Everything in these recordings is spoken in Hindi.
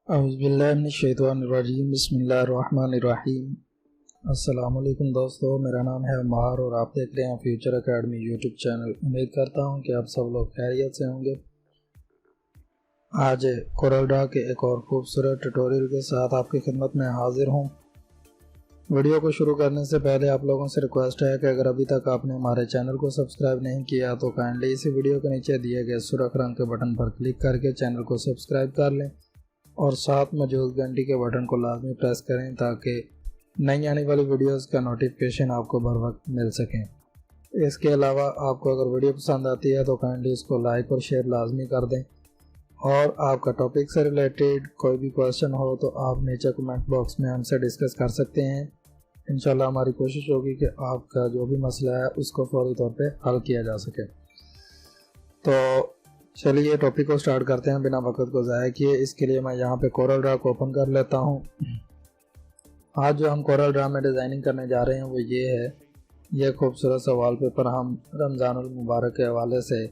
औज़ुबिल्लाहिमिनश्शैतानिर्रजीम बिस्मिल्लाहिर्रहमानिर्रहीम। अस्सलामुअलैकुम दोस्तों, मेरा नाम है अम्मार और आप देख रहे हैं फ्यूचर एकेडमी यूट्यूब चैनल। उम्मीद करता हूं कि आप सब लोग खैरियत से होंगे। आज कोरल ड्रा के एक और खूबसूरत ट्यूटोरियल के साथ आपकी खिदमत में हाजिर हूं। वीडियो को शुरू करने से पहले आप लोगों से रिक्वेस्ट है कि अगर अभी तक आपने हमारे चैनल को सब्सक्राइब नहीं किया तो काइंडली इसी वीडियो के नीचे दिए गए सुर्ख रंग के बटन पर क्लिक करके चैनल को सब्सक्राइब कर लें और साथ मौजूद घंटी के बटन को लाजमी प्रेस करें ताकि नई आने वाली वीडियोस का नोटिफिकेशन आपको बर वक्त मिल सकें। इसके अलावा आपको अगर वीडियो पसंद आती है तो काइंडली इसको लाइक और शेयर लाजमी कर दें और आपका टॉपिक से रिलेटेड कोई भी क्वेश्चन हो तो आप नीचे कमेंट बॉक्स में हमसे डिस्कस कर सकते हैं। इंशाल्लाह हमारी कोशिश होगी कि आपका जो भी मसला है उसको फौरी तौर पे हल किया जा सके। तो चलिए टॉपिक को स्टार्ट करते हैं बिना वक्त को ज़ाया किए। इसके लिए मैं यहाँ पे कोरल ड्रा को ओपन कर लेता हूँ। आज जो हम कोरल ड्रा में डिज़ाइनिंग करने जा रहे हैं वो ये है। ये खूबसूरत सा वॉलपेपर हम रमज़ानुल मुबारक के हवाले से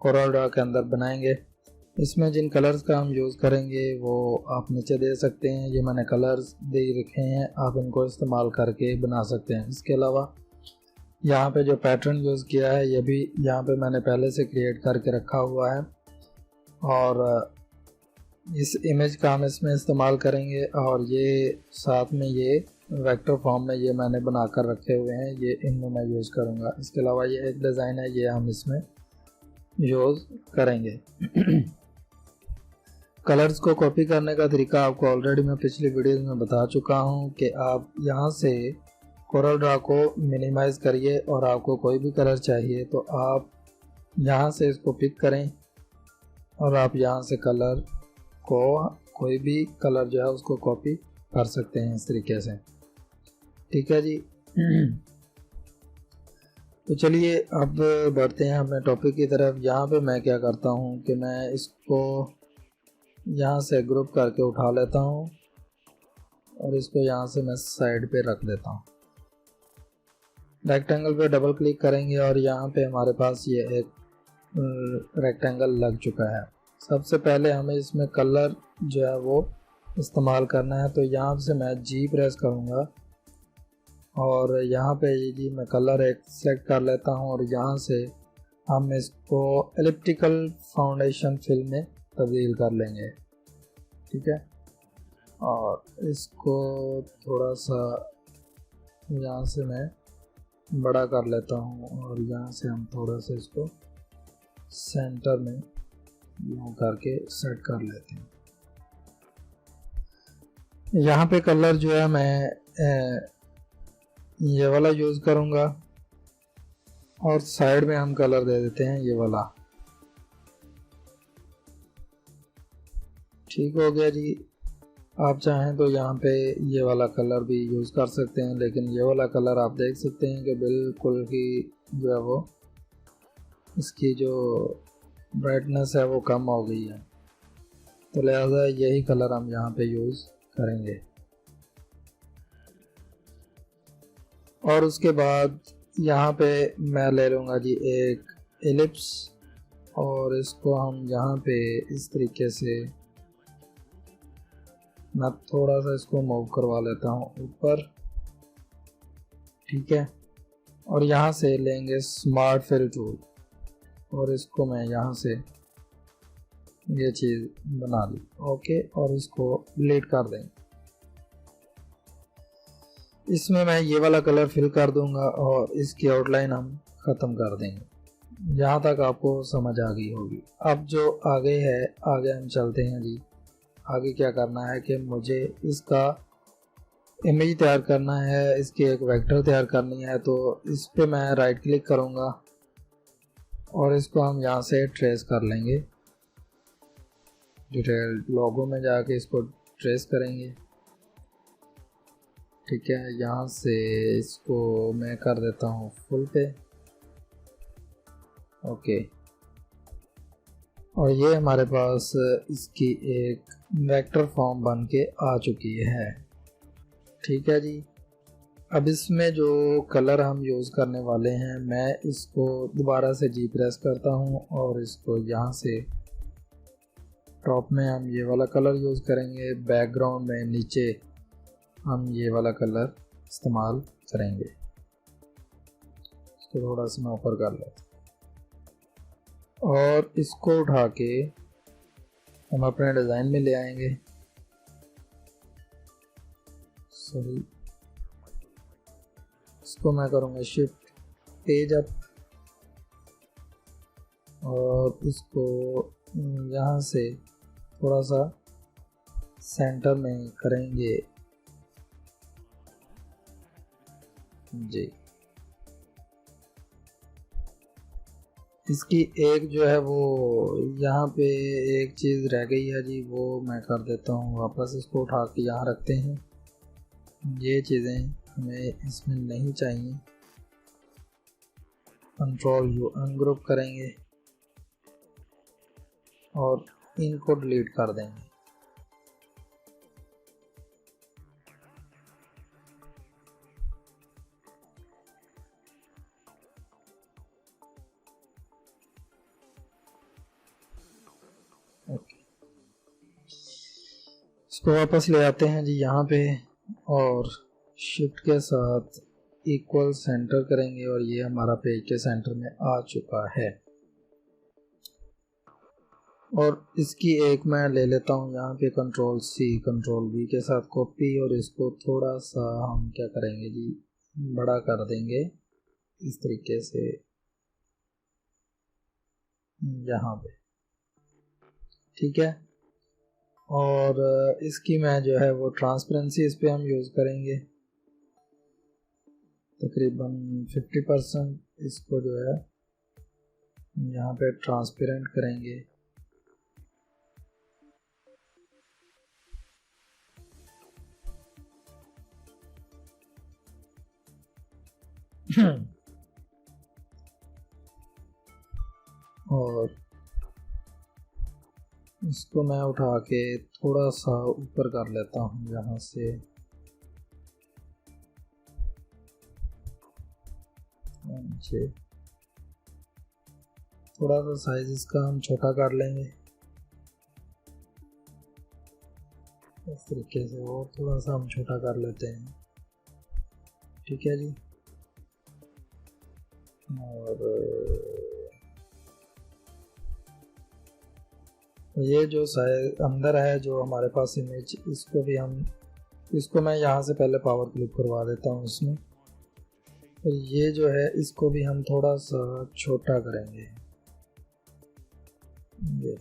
कोरल ड्रा के अंदर बनाएंगे। इसमें जिन कलर्स का हम यूज़ करेंगे वो आप नीचे दे सकते हैं। ये मैंने कलर्स दे रखे हैं, आप इनको इस्तेमाल करके बना सकते हैं। इसके अलावा यहाँ पे जो पैटर्न यूज़ किया है ये भी यहाँ पे मैंने पहले से क्रिएट करके रखा हुआ है और इस इमेज का हम इसमें इस्तेमाल करेंगे। और ये साथ में ये वेक्टर फॉर्म में ये मैंने बना कर रखे हुए हैं, ये इनमें मैं यूज़ करूँगा। इसके अलावा ये एक डिज़ाइन है, ये हम इसमें यूज़ करेंगे। कलर्स को कॉपी करने का तरीका आपको ऑलरेडी मैं पिछली वीडियोज़ में बता चुका हूँ कि आप यहाँ से कोरल ड्रा को मिनिमाइज़ करिए और आपको कोई भी कलर चाहिए तो आप यहाँ से इसको पिक करें और आप यहाँ से कलर को कोई भी कलर जो है उसको कॉपी कर सकते हैं इस तरीके से। ठीक है जी। तो चलिए अब बढ़ते हैं अपने टॉपिक की तरफ। यहाँ पे मैं क्या करता हूँ कि मैं इसको यहाँ से ग्रुप करके उठा लेता हूँ और इसको यहाँ से मैं साइड पे रख देता हूँ। रेक्टेंगल पे डबल क्लिक करेंगे और यहाँ पे हमारे पास ये एक रेक्टेंगल लग चुका है। सबसे पहले हमें इसमें कलर जो है वो इस्तेमाल करना है, तो यहाँ से मैं जी प्रेस करूँगा और यहाँ पे जी मैं कलर एक सेलेक्ट कर लेता हूँ और यहाँ से हम इसको एलिप्टिकल फाउंडेशन फिल में तब्दील कर लेंगे। ठीक है, और इसको थोड़ा सा यहाँ से मैं बड़ा कर लेता हूँ और यहाँ से हम थोड़ा सा इसको सेंटर में यूँ करके सेट कर लेते हैं। यहाँ पे कलर जो है मैं ये वाला यूज़ करूँगा और साइड में हम कलर दे देते हैं ये वाला। ठीक हो गया जी। आप चाहें तो यहाँ पे ये वाला कलर भी यूज़ कर सकते हैं, लेकिन ये वाला कलर आप देख सकते हैं कि बिल्कुल ही जो है वो इसकी जो ब्राइटनेस है वो कम हो गई है, तो लिहाजा यही कलर हम यहाँ पे यूज़ करेंगे। और उसके बाद यहाँ पे मैं ले लूँगा जी एक एलिप्स और इसको हम यहाँ पे इस तरीके से मैं थोड़ा सा इसको मूव करवा लेता हूँ ऊपर। ठीक है, और यहाँ से लेंगे स्मार्ट फिल टूल और इसको मैं यहाँ से ये चीज़ बना ली। ओके, और इसको डिलीट कर देंगे। इसमें मैं ये वाला कलर फिल कर दूंगा और इसकी आउटलाइन हम ख़त्म कर देंगे। यहाँ तक आपको समझ आ गई होगी। अब जो आगे है, आगे हम चलते हैं जी। आगे क्या करना है कि मुझे इसका इमेज तैयार करना है, इसकी एक वेक्टर तैयार करनी है। तो इस पे मैं राइट क्लिक करूँगा और इसको हम यहाँ से ट्रेस कर लेंगे। डिटेल लोगो में जाके इसको ट्रेस करेंगे। ठीक है, यहाँ से इसको मैं कर देता हूँ फुल पे। ओके, और ये हमारे पास इसकी एक वेक्टर फॉर्म बन के आ चुकी है। ठीक है जी। अब इसमें जो कलर हम यूज़ करने वाले हैं, मैं इसको दोबारा से जी प्रेस करता हूँ और इसको यहाँ से टॉप में हम ये वाला कलर यूज़ करेंगे, बैकग्राउंड में नीचे हम ये वाला कलर इस्तेमाल करेंगे। इसको थोड़ा सा मैं ऊपर कर लेता और इसको उठा के हम अपने डिज़ाइन में ले आएंगे। सॉरी, इसको मैं करूँगा शिफ्ट पेज अप और इसको यहाँ से थोड़ा सा सेंटर में करेंगे जी। इसकी एक जो है वो यहाँ पे एक चीज़ रह गई है जी, वो मैं कर देता हूँ वापस। इसको उठा के यहाँ रखते हैं। ये चीज़ें हमें इसमें नहीं चाहिए। कंट्रोल यू अनग्रुप करेंगे और इनको डिलीट कर देंगे। ओके, इसको वापस ले आते हैं जी यहाँ पे और शिफ्ट के साथ इक्वल सेंटर करेंगे और ये हमारा पेज के सेंटर में आ चुका है। और इसकी एक मैं ले लेता हूँ यहाँ पे कंट्रोल सी कंट्रोल वी के साथ कॉपी और इसको थोड़ा सा हम क्या करेंगे जी, बड़ा कर देंगे इस तरीके से यहाँ पे, ठीक है। और इसकी मैं जो है वो ट्रांसपेरेंसी इस पे हम यूज़ करेंगे तकरीबन 50%। इसको जो है यहाँ पे ट्रांसपेरेंट करेंगे। और इसको मैं उठा के थोड़ा सा ऊपर कर लेता हूँ यहाँ से, नीचे थोड़ा सा साइज इसका हम छोटा कर लेंगे इस तरीके से, और थोड़ा सा हम छोटा कर लेते हैं, ठीक है जी। और ये जो साइज अंदर है जो हमारे पास इमेज, इसको मैं यहाँ से पहले पावर क्लिक करवा देता हूँ इसमें। तो ये जो है इसको भी हम थोड़ा सा छोटा करेंगे, ये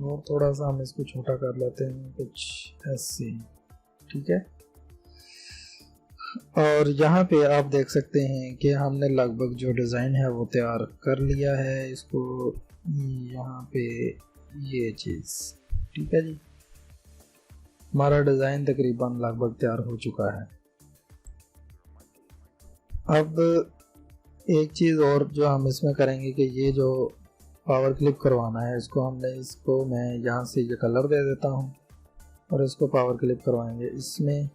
और थोड़ा सा हम इसको छोटा कर लेते हैं कुछ ऐसे, ठीक है। और यहाँ पे आप देख सकते हैं कि हमने लगभग जो डिज़ाइन है वो तैयार कर लिया है। इसको यहाँ पे ये चीज़, ठीक है जी, हमारा डिज़ाइन तकरीबन लगभग तैयार हो चुका है। अब एक चीज़ और जो हम इसमें करेंगे कि ये जो पावर क्लिप करवाना है इसको मैं यहाँ से ये कलर दे देता हूँ और इसको पावर क्लिप करवाएंगे। इसमें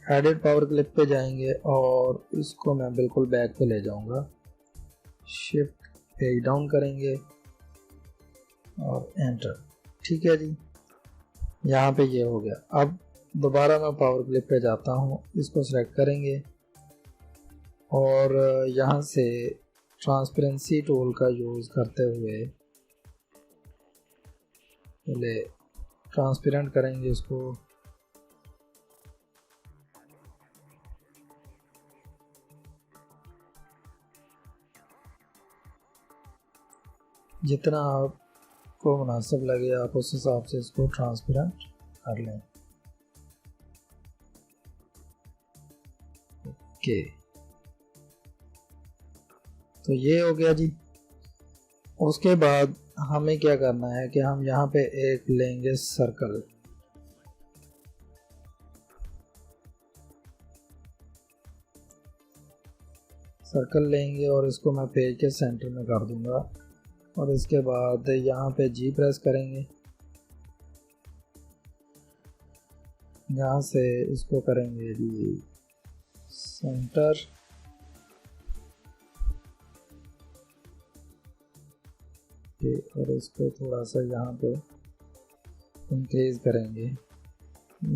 एडिट पावर क्लिप पे जाएंगे और इसको मैं बिल्कुल बैक पे ले जाऊंगा, शिफ्ट पेज डाउन करेंगे और एंटर, ठीक है जी। यहाँ पे ये हो गया। अब दोबारा मैं पावर क्लिप पे जाता हूँ, इसको सेलेक्ट करेंगे और यहाँ से ट्रांसपेरेंसी टूल का यूज़ करते हुए पहले ट्रांसपेरेंट करेंगे इसको, जितना आपको मुनासिब लगे आप उस हिसाब से इसको ट्रांसपेरेंट कर लें। ओके, तो ये हो गया जी। उसके बाद हमें क्या करना है कि हम यहाँ पे एक लेंगे सर्कल, लेंगे और इसको मैं पेज के सेंटर में कर दूंगा और इसके बाद यहाँ पे जी प्रेस करेंगे, यहाँ से इसको करेंगे जी सेंटर ओके, और इसको थोड़ा सा यहाँ पे इंक्रीज करेंगे,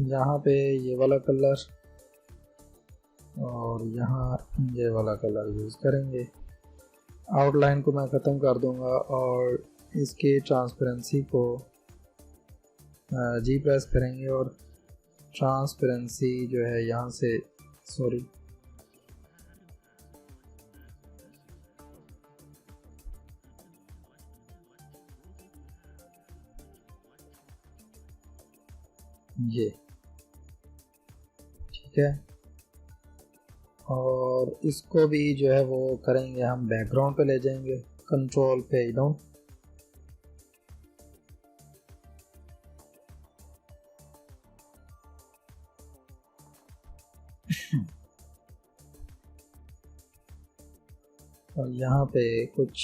यहाँ पे ये वाला कलर और यहाँ ये वाला कलर यूज़ करेंगे। आउटलाइन को मैं ख़त्म कर दूंगा और इसके ट्रांसपेरेंसी को जी प्रेस करेंगे और ट्रांसपेरेंसी जो है यहाँ से सॉरी ये ठीक है। और इसको भी जो है वो करेंगे, हम बैकग्राउंड पे ले जाएंगे, कंट्रोल पेज डाउन, और यहाँ पे कुछ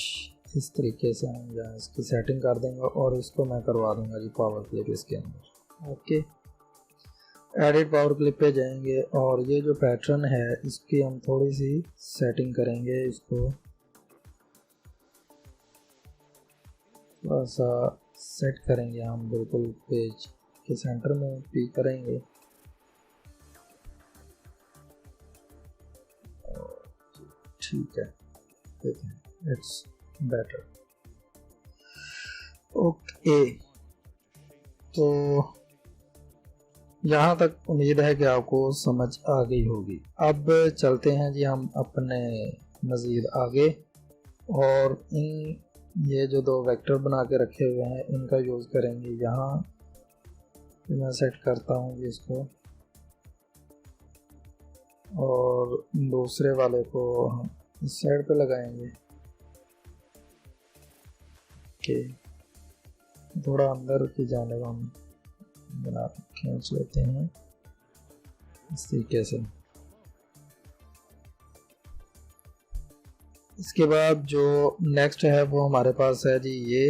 इस तरीके से हम यहाँ इसकी सेटिंग कर देंगे और इसको मैं करवा दूंगा जी पावर क्लिप इसके अंदर। ओके, एडिट पावर क्लिप पे जाएंगे और ये जो पैटर्न है इसकी हम थोड़ी सी सेटिंग करेंगे, इसको थोड़ा सा सेट करेंगे हम, बिल्कुल पेज के सेंटर में पिक करेंगे। ठीक है, इट्स बेटर। ओके, तो यहाँ तक उम्मीद है कि आपको समझ आ गई होगी। अब चलते हैं जी हम अपने मज़ीद आगे, और इन ये जो दो वेक्टर बना के रखे हुए हैं इनका यूज़ करेंगे। यहाँ मैं सेट करता हूँ जी इसको, और दूसरे वाले को हम इस साइड पे लगाएंगे। ओके, थोड़ा अंदर की जाने हम बना खींच लेते हैं इस तरीके से। इसके बाद जो नेक्स्ट है वो हमारे पास है जी ये,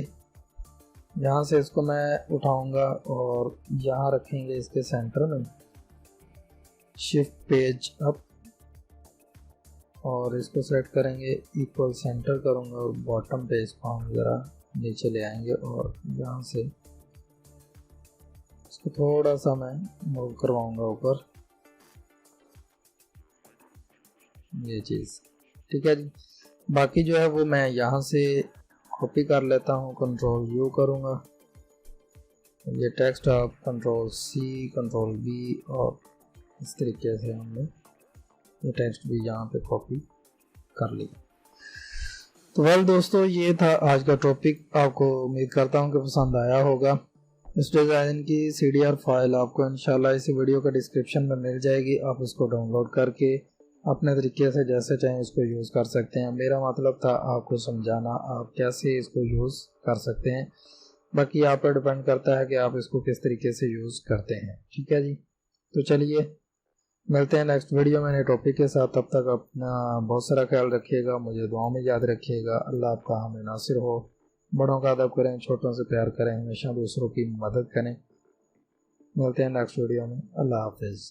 यहाँ से इसको मैं उठाऊंगा और यहाँ रखेंगे इसके सेंटर में, शिफ्ट पेज अप, और इसको सेट करेंगे, इक्वल सेंटर करूँगा और बॉटम पे इसको हम ज़रा नीचे ले आएंगे और यहाँ से इसको थोड़ा सा मैं मूव करवाऊंगा ऊपर, ये चीज़ ठीक है जी। बाकी जो है वो मैं यहाँ से कॉपी कर लेता हूँ, कंट्रोल यू करूँगा, ये टेक्स्ट आप कंट्रोल सी कंट्रोल वी, और इस तरीके से हमने ये टेक्स्ट भी यहाँ पे कॉपी कर लिया। तो वेल दोस्तों, ये था आज का टॉपिक। आपको उम्मीद करता हूँ कि पसंद आया होगा। इस डिज़ाइन की CDR फाइल आपको इंशाल्लाह इसी वीडियो का डिस्क्रिप्शन में मिल जाएगी। आप इसको डाउनलोड करके अपने तरीके से जैसे चाहें इसको यूज़ कर सकते हैं। मेरा मतलब था आपको समझाना आप कैसे इसको यूज़ कर सकते हैं, बाकी आप पर डिपेंड करता है कि आप इसको किस तरीके से यूज़ करते हैं। ठीक है जी, तो चलिए मिलते हैं नेक्स्ट वीडियो में नए टॉपिक के साथ। तब तक अपना बहुत सारा ख्याल रखिएगा, मुझे दुआओं में याद रखिएगा। अल्लाह आपका हमें नासिर हो। बड़ों का अदब करें, छोटों से प्यार करें, हमेशा दूसरों की मदद करें। मिलते हैं नेक्स्ट वीडियो में। अल्लाह हाफिज़।